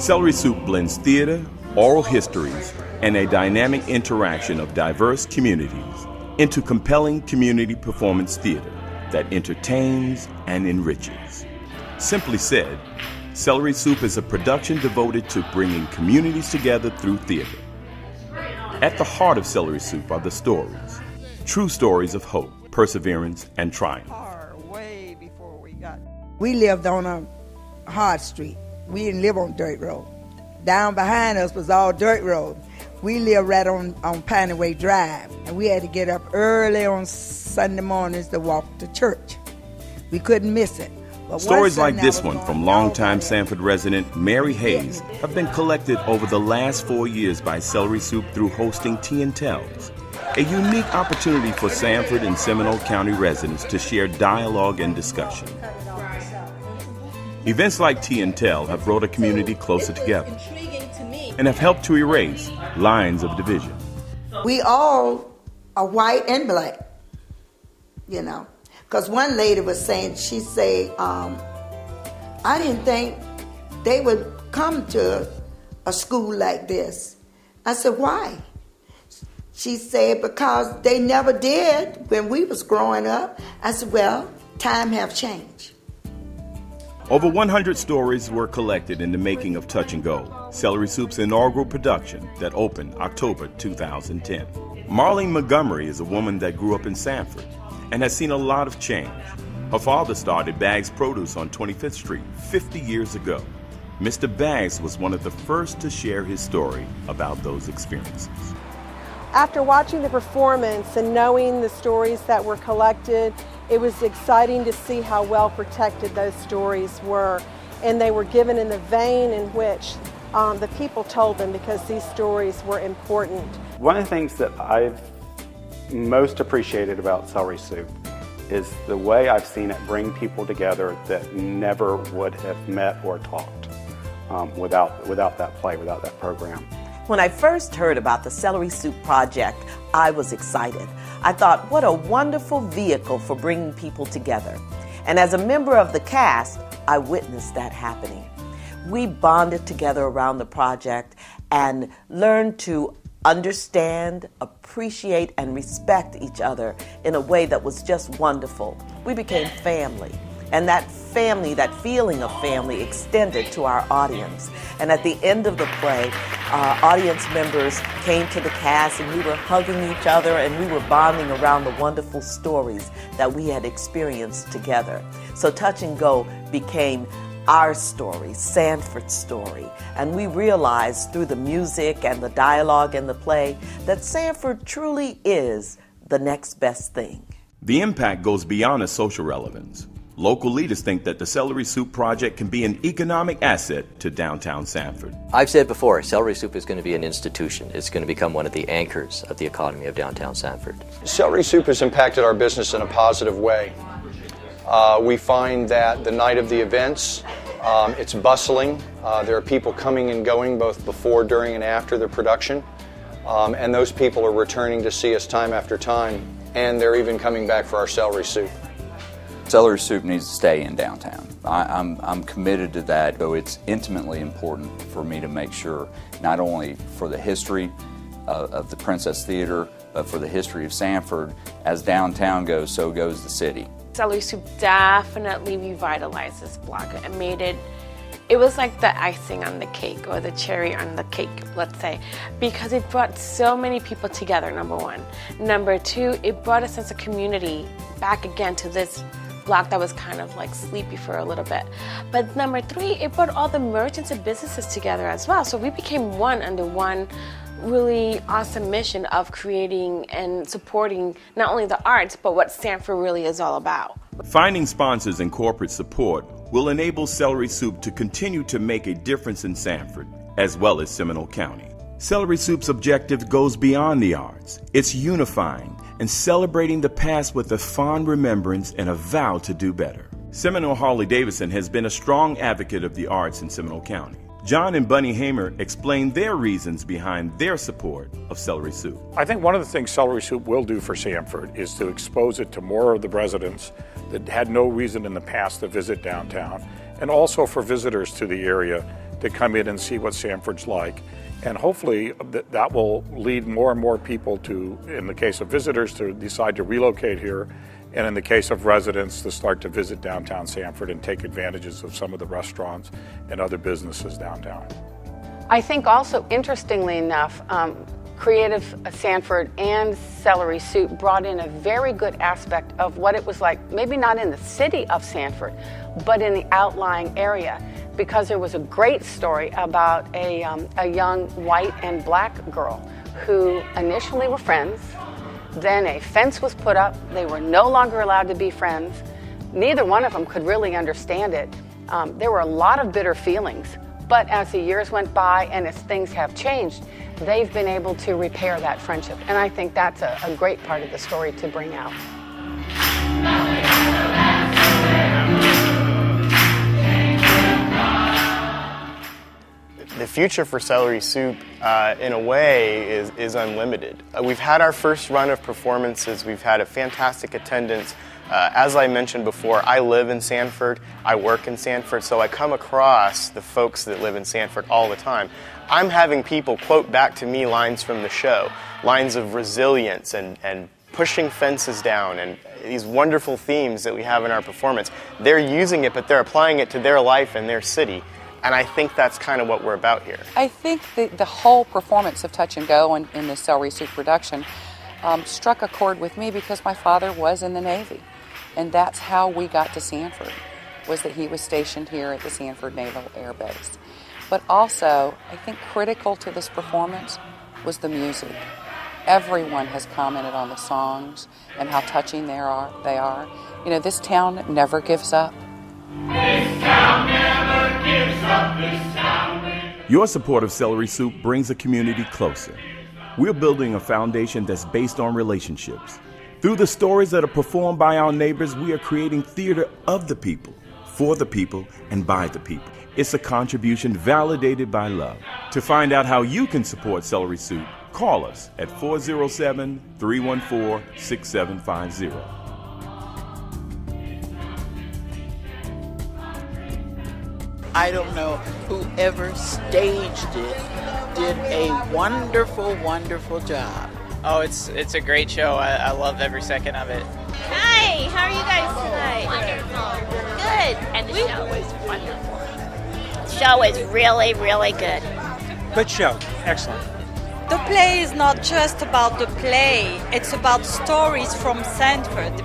Celery Soup blends theater, oral histories, and a dynamic interaction of diverse communities into compelling community performance theater that entertains and enriches. Simply said, Celery Soup is a production devoted to bringing communities together through theater. At the heart of Celery Soup are the stories, true stories of hope, perseverance, and triumph. We lived on a hard street. We didn't live on dirt road. Down behind us was all dirt road. We lived right on Pineway Drive, and we had to get up early on Sunday mornings to walk to church. We couldn't miss it. Stories like this one from longtime Sanford resident Mary Hayes have been collected over the last 4 years by Celery Soup through hosting Tea and Tells, a unique opportunity for Sanford and Seminole County residents to share dialogue and discussion. Events like Tea and Tell have brought a community closer together and have helped to erase lines of division. We all are white and black, you know. Because one lady was saying, she said, I didn't think they would come to a school like this. I said, why? She said, because they never did when we was growing up. I said, well, time have changed. Over 100 stories were collected in the making of Touch and Go, Celery Soup's inaugural production that opened October 2010. Marlene Montgomery is a woman that grew up in Sanford and has seen a lot of change. Her father started Baggs Produce on 25th Street 50 years ago. Mr. Baggs was one of the first to share his story about those experiences. After watching the performance and knowing the stories that were collected, it was exciting to see how well protected those stories were. And they were given in the vein in which the people told them, because these stories were important. One of the things that I've most appreciated about Celery Soup is the way I've seen it bring people together that never would have met or talked without that play, without that program. When I first heard about the Celery Soup Project, I was excited. I thought, what a wonderful vehicle for bringing people together. And as a member of the cast, I witnessed that happening. We bonded together around the project and learned to understand, appreciate, and respect each other in a way that was just wonderful. We became family. And that family, that feeling of family, extended to our audience. And at the end of the play, audience members came to the cast and we were hugging each other and we were bonding around the wonderful stories that we had experienced together. So Touch and Go became our story, Sanford's story. And we realized through the music and the dialogue and the play that Sanford truly is the next best thing. The impact goes beyond a social relevance. Local leaders think that the Celery Soup Project can be an economic asset to downtown Sanford. I've said before, Celery Soup is going to be an institution. It's going to become one of the anchors of the economy of downtown Sanford. Celery Soup has impacted our business in a positive way. We find that the night of the events, it's bustling. There are people coming and going both before, during, and after the production. And those people are returning to see us time after time. And they're even coming back for our Celery Soup. Celery Soup needs to stay in downtown. I'm committed to that, though it's intimately important for me to make sure, not only for the history of the Princess Theater, but for the history of Sanford. As downtown goes, so goes the city. Celery Soup definitely revitalized this block and made it, it was like the icing on the cake, or the cherry on the cake, let's say, because it brought so many people together, number one. Number two, it brought a sense of community back again to this block that was kind of like sleepy for a little bit. But number three, it brought all the merchants and businesses together as well. So we became one under one really awesome mission of creating and supporting not only the arts, but what Sanford really is all about. Finding sponsors and corporate support will enable Celery Soup to continue to make a difference in Sanford, as well as Seminole County. Celery Soup's objective goes beyond the arts. It's unifying and celebrating the past with a fond remembrance and a vow to do better. Seminole Harley-Davidson has been a strong advocate of the arts in Seminole County. John and Bunny Hamer explained their reasons behind their support of Celery Soup. I think one of the things Celery Soup will do for Sanford is to expose it to more of the residents that had no reason in the past to visit downtown, and also for visitors to the area to come in and see what Sanford's like. And hopefully that will lead more and more people to, in the case of visitors, to decide to relocate here, and in the case of residents, to start to visit downtown Sanford and take advantages of some of the restaurants and other businesses downtown. I think also, interestingly enough, Creative Sanford and Celery Soup brought in a very good aspect of what it was like, maybe not in the city of Sanford, but in the outlying area, because there was a great story about a young white and black girl who initially were friends. Then a fence was put up. They were no longer allowed to be friends. Neither one of them could really understand it. There were a lot of bitter feelings. But as the years went by and as things have changed, they've been able to repair that friendship. And I think that's a great part of the story to bring out. The future for Celery Soup, in a way, is unlimited. We've had our first run of performances. We've had a fantastic attendance. As I mentioned before, I live in Sanford, I work in Sanford, so I come across the folks that live in Sanford all the time. I'm having people quote back to me lines from the show, lines of resilience and pushing fences down and these wonderful themes that we have in our performance. They're using it, but they're applying it to their life and their city. And I think that's kind of what we're about here. I think the whole performance of Touch and Go in the Celery Soup production struck a chord with me because my father was in the Navy. And that's how we got to Sanford, was that he was stationed here at the Sanford Naval Air Base. But also, I think critical to this performance was the music. Everyone has commented on the songs and how touching they are. You know, this town never gives up. This town never gives up, this town. Your support of Celery Soup brings a community closer. We're building a foundation that's based on relationships. Through the stories that are performed by our neighbors, we are creating theater of the people, for the people, and by the people. It's a contribution validated by love. To find out how you can support Celery Soup, call us at 407-314-6750. I don't know, whoever staged it did a wonderful, wonderful job. Oh, it's a great show. I love every second of it. Hi, how are you guys tonight? Wonderful. Good. And the show was wonderful. The show was really, really good. Good show. Excellent. The play is not just about the play. It's about stories from Sanford.